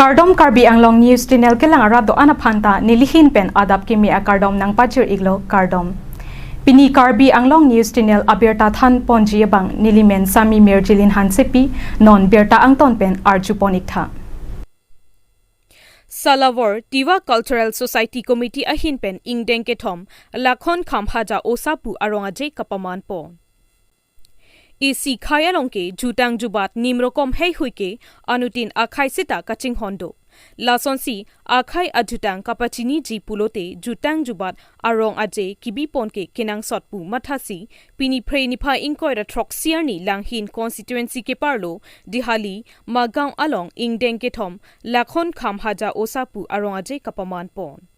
Kardom Karbi Anglong News Channel kelang arado anaphanta nilihin pen adap kimi a kardom nang pachir iglo kardom. Pini Karbi Anglong News Channel abirta than ponji bang nilimen sami merjilin hansepi non birta angton pen arjuponik tha. Salawar Tiwa Cultural Society Committee ahin pen ingdeng ketom lakhon khamhaja osapu arongaje kapaman po. Isi khayalongke jutang jubat nimrokom hei huike anutin akhai sita kaching hondo. Lasonsi akhai ajutang kapachini ji pulote jutang jubat arong aje kibiponke kinang sotpu mathasi pini pre nipa inkoira troxiarni langhin constituency ke parlo dihali magaung along ingdeng ketom lakhon khamhaja osapu arong aje kapaman pon.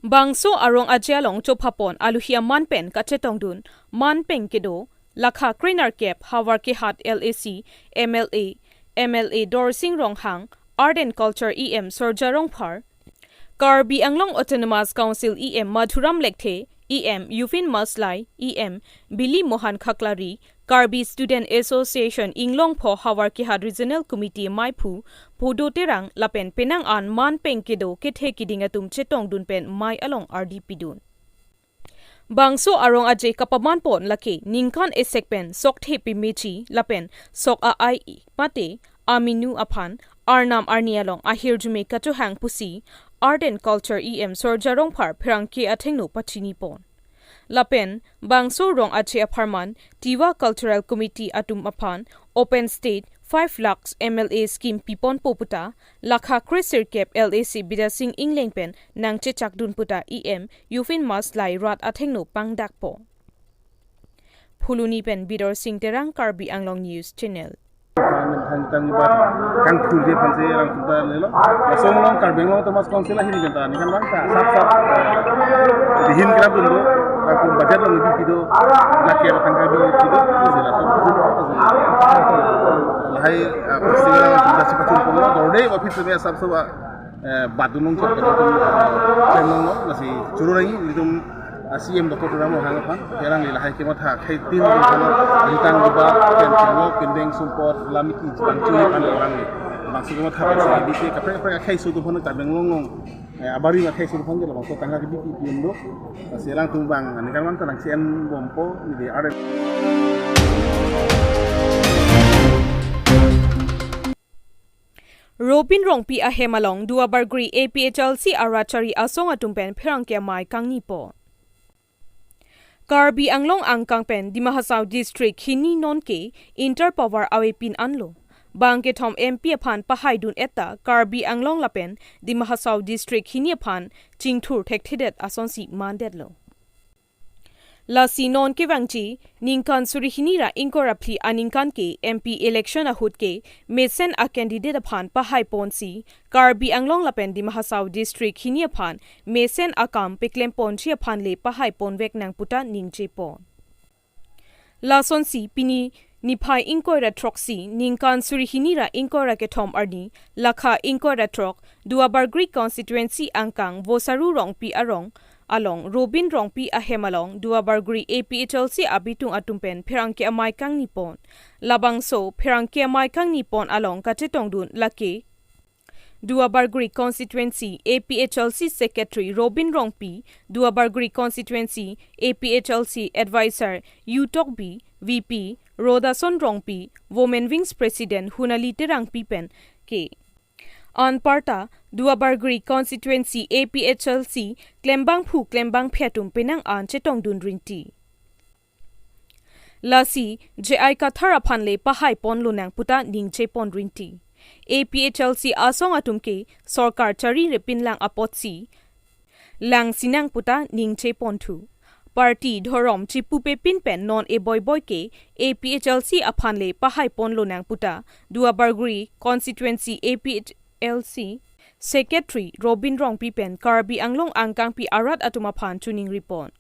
Bangso arong aje along chopapon aluhia manpen kachetongdun manpeng kedo Lakha Krinar Kep, Hawar Kehat LAC, MLA Dorsing Ronghang, Art and Culture EM Sorja Rongphar, Karbi Anglong Autonomous Council EM Madhuram Lekthe, EM Yufin Maslai, EM Billy Mohan Khaklari, Karbi Student Association Inglong Pho Hawar Kehat Regional Committee Maipu, Podo Terang Lapen Penang An Man Peng Kedo Kethe Kidingatum Chetong Dun Pen Mai Along RDP Dun. Bangso arong aje kapaman pon laki ningkan esekpen sok thepi mechi lapen sok a ai mate aminu aphan arnam arnialong ahir jume katu hang pusi art and culture em sorjarong phar phrangke athengno pachini pon lapen bangso rong aje apharman Tiwa Cultural Committee atum aphan open state 5 lakhs MLA scheme pipon poputa lakha Krisir Kep LAC bidasing inglengpen nangche chakdun puta EM Yufin Maslai rat athengno pangdak po. Phuluni pen bidor sing terang Karbi Anglong News Channel. Kan tulje panse orang kita lelo somong Karbeng Thomas Council lah ini kita ni kan bang sap dihin kira dulu aku baca dulu di video laki apa tangga di video jelas lahai peristiwa kita cepat pun dorde office me sab sab badunung kok tenung nasi curu lagi itu CM Dr. Ramo hangapan kerang lahai kemat hak hai tin tentang debat tentang pending support lamiki pancuri pan orang ni maksud kemat hak sa di kapre kai sudu pun tak benglong abari ma kai sudu pun je maksud tangga di pindo selang tumbang ni kan man tenang CN bompo ni ada Robin Rongpi ahemalong dua bargri APHLC arachari asong atumpen phirangke mai kangni po Karbi Anglong Angkang Pen Dimahasaw District Hini Nonke Interpower Awepin Anlo Bangke Thom MP Aphan Pahaidun Etta Karbi Anglong Lapen Dimahasaw District Hini Aphan Chingthur Thekthedet Asonsi Mandetlo Lasi non ke wangchi ningkan surihini ra inkorapli aningkan ke MP election ahut ke mesen a candidate aphan pahai ponsi Karbi Anglong Lapen Dimahasaw District hini aphan mesen akam peklem ponchi aphan le pahai ponvek nang puta ningche pon Lasonsi pini Nipai inkoira troksi ningkan surihini ra inkoira ke thom arni lakha inkoira trok duabar Greek constituency angkang vosaru rongpi arong along Robin Rongpi ahemalong duabargri APHLC abitung atumpen pherangke amai kang nipon labangso pherangke amai kang nipon along kachetongdun lake duabargri constituency APHLC secretary Robin Rongpi duabargri constituency APHLC advisor Utokbi VP Rodason Rongpi Women Wings president Hunali Terangpi pen ke Anparta Duabargri constituency APHLC Klembang Phu Klembang Phetum Penang An Chetong Dun Ringti Lasi JI Kathara Phanle Pahai Pon Lunang Puta Ningche Pon Ringti APHLC Asong Atumke Sorkar Chari Repin Lang Apotsi Lang Sinang Puta Ningche Pon Thu Party Dhorom Chipupe Pinpen non e boy ke APHLC Aphanle Pahai Pon Lunang Puta Duabargri constituency APHLC Secretary Robin Rongpi pen Karbi Anglong Angkang pi arat atumaphan tuning ripon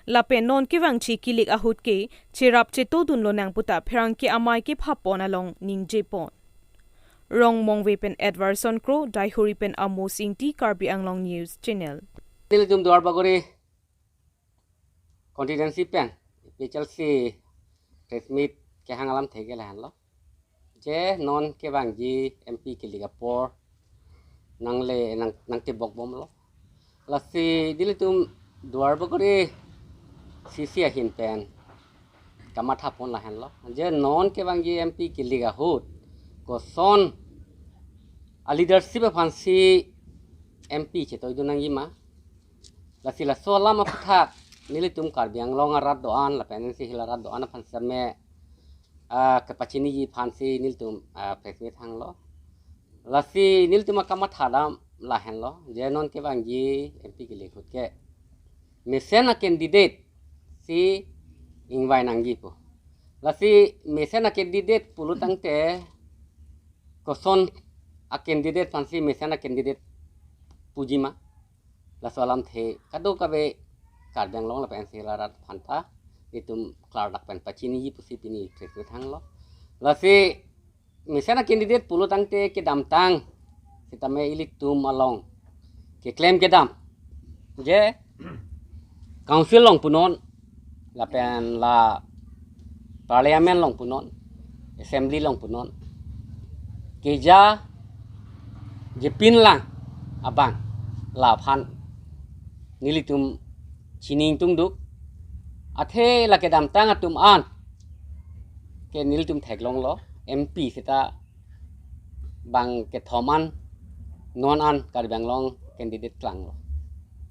Lapen non kiwang chi kilik ahut ke chirap cheto dun lonang puta pherangke amai ke phapon along ningje pon Rong Mongwe pen Edwardson Crow Daihuri pen Amo Singti Karbi Anglong News Channel Dilum duar bagori constituency pen APHLC press meet ke hangalam thege lan lo je non kiwang ji MP kiligapor nang le nang tibok bom lo la si dilitum duar bagore sisi ahin pen kamatha pon la hen lo je non ke bang MP ki liga hut ko son a leadership fansi MP che toy dunang yima la sila sola ma phathak nilitum kar biang long arat do an la pen si hilarat do an phan same ke pachini ji fansi nilitum presme thang lo la si nilitum kamatha dam la hen lo je non ke bang MP ki liga hut ke mesena candidate si ingwai nanggi po la si mesena candidate pulutang te koson a candidate fansi mesena candidate pujima la solam the kado kabe kar bang long la pen si larat phanta itum klar dak pen pachini ji pusi pini trekwe thang lo la si mesena candidate pulutang te ke dam tang sitame ilik tum along ke claim ke dam je council long punon la pen la parliament long punon assembly long punon keja je pin lang abang la phan nilitum chining tung duk athe la ke dam tang atum an ke nilitum thek long lo MP sita bang ke thoman non an kar bang long candidate klang lo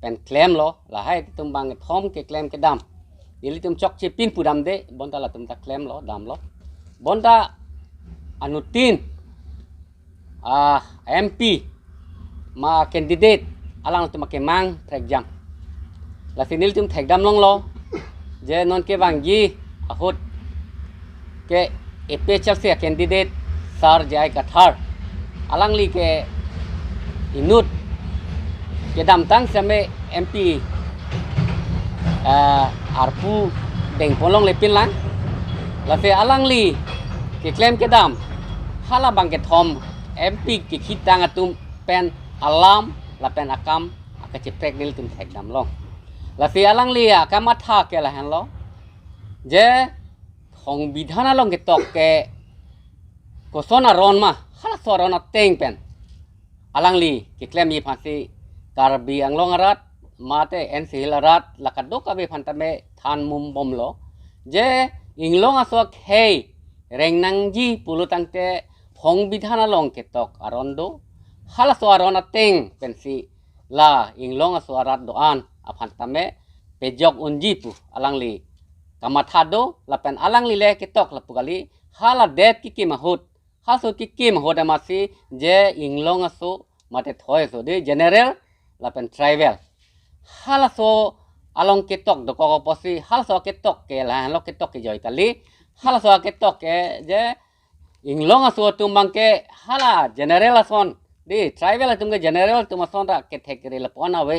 pen claim lo la hai tum bang thom ke claim ke dam nilitum chok che pin pudam de bonta la tum ta claim lo dam lo bonta anutin MP ma candidate alang tum ke mang thek jam la sinil tum thek dam long lo je non ke bang ji ahut ke epechal se candidate sar jai kathar alang li ke inut ke dam tang same MP arpu deng polong lepin lang la se alang li ke claim ke dam hala bang ke thom MP ke khitang atum pen alam la pen akam akache prek nil tum thek dam long la se alang li akamatha ke la han lo je hong bidhana long ke tok ke kosona ron ma hala sorona teng pen alang li ke claim yi phasi karbi anglong arat mate en silarat lakadok abe phantame than mum bom lo je inglong asok hey rengnangji pulutangte hong bidhana long ke tok arondo hala so arona teng pensi la inglong aso arat doan aphantame pejok unji pu alang li kamathado la pen alang li le ke tok la pugali hala det ki mahut haso ki mahut amasi je inglong aso mate thoy so de general la pen tribal hala so along ketok do ko posi hala so ketok ke la lo ketok ke joy kali hala so ketok ke je inglong aso tumbang ke hala general ason di tribal tum ke general tum ason ra ke thek re la pona we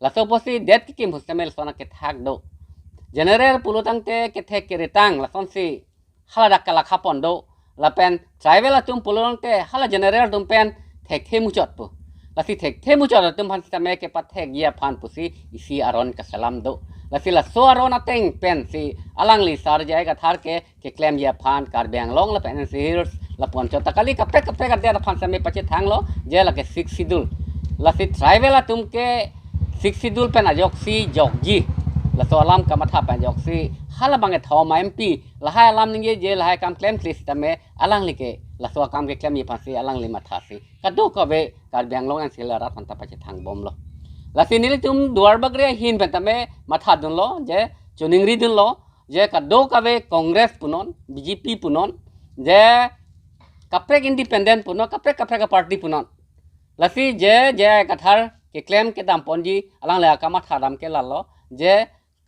la so posi det ki mustamel sona ke thak do general pulutang te ke thek ke retang la son si hala dakala khapon do la pen tribal tum pulutang te hala general tum pen thek the muchot pu lasi thek the muchot tum phan same ke pathek ya phan pusi isi aron ka salam do lasi la so aron ateng pen si alang li sar jai ka thar ke claim ya phan kar bang long la pen si la pon chota kali ka pe ka de phan same pache thang lo je la ke 6 sidul lasi tribal tum ke 6 sidul pen ajok si jokji la so alam ka matha pen jok si hala bang thoma MP la hai alam ninge je la hai kam claim list tame alang li ke la so kam ke claim ye phasi alang li matha si kado ka be kar bang long an sila rat phanta pache thang bom lo la sinili tum duar bagre hin pen tame matha dun lo je chuningri dun lo je kado ka be congress punon BJP punon je kaprek independent punon kaprek ka party punon la si je kathar ke claim ke dam ponji alang la ka matha dam ke la lo je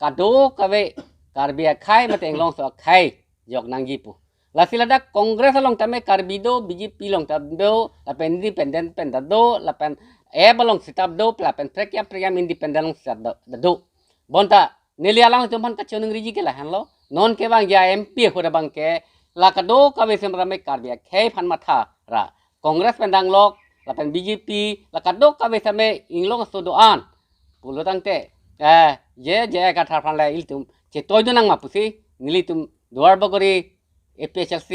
kado ka be karbia khai mate long so khai jok nangji pu la silada congress long tame karbido BJP long tabdo la pen independent pen do la pen e balong sitab do la pen prekyam independent long sitab do bonta neli alang tumpan ka chonung riji ke la han lo non ke bang ya MP khora bang ke la ka do ka be semra me karbia khai phan matha ra congress pen dang lok la pen BJP la ka do ka be same inglong so do an pulutang te je ka thar phan la il tum che toy do nang ma pusi nili tum duar bagori APHLC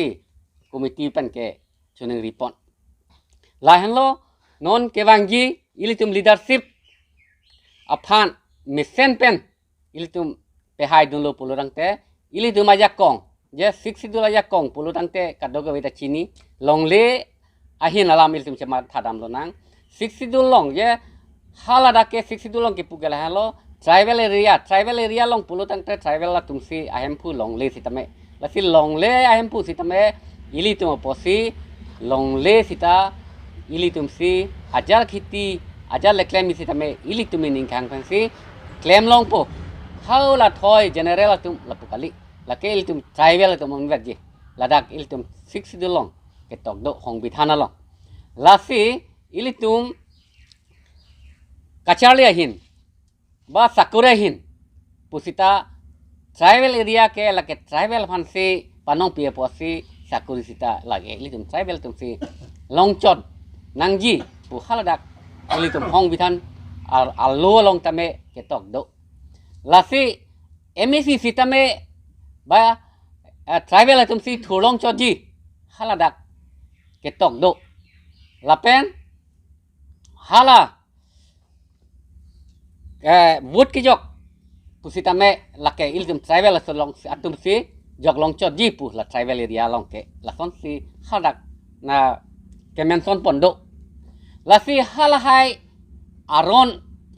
committee pen ke chuneng report la hen lo non kewangi ilitum leadership aphan misen pen ilitum pehai dun lo pulurang te ilitum aja kong je 60 aja kong pulurang te kadoga wita chini longle ahin alam ilitum chema thadam lo nang 60 long je halada ke 60 long ke pugala halo tribal area long pulurang te tribal la tumsi ahem pu long le sitame la si long le ahem pu sitame ilitum posi long le sita ilitum si ajar khiti ajar le claim isi tame ilitum ning khang phansi claim long po how la thoi general tum la pukali la ke ilitum tribal tum on verji ladak ilitum 6 long ke tok do hong bithana long la si ilitum kacharle hin ba sakure hin pusita tribal area ke la ke tribal phansi panong pie posi sakuri sita lage ilitum tribal tum si long chot nangji pu haladak ilitum hong bithan allo long tame ketok do lasi MAC sitame ba tribal tum si thulong choji haladak ketok do lapen hala wood ki jok pusitame lake ilitum tribal long atum si jok long choji pu la tribal area long ke la son si haladak na kemenson pondo lasi halahai aron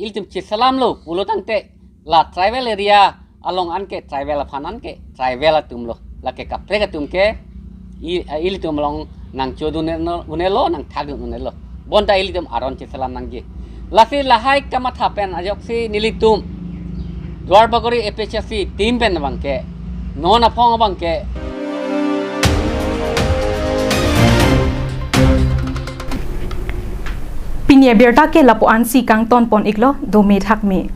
ilitum chisalam lo pulutang te la tribal area along anke tribal phanan ke tribal tum lo la ke kapre ka tum ke ilitum long nang chodun unelo nang thagun unelo bonda ilitum aron chisalam nang ji lasi lahai kamatha pen ajoksi nilitum dwar bagori epechasi team pen bangke non apong bangke Pinya berta ke lapo ansi kang ton pon iklo do me thak me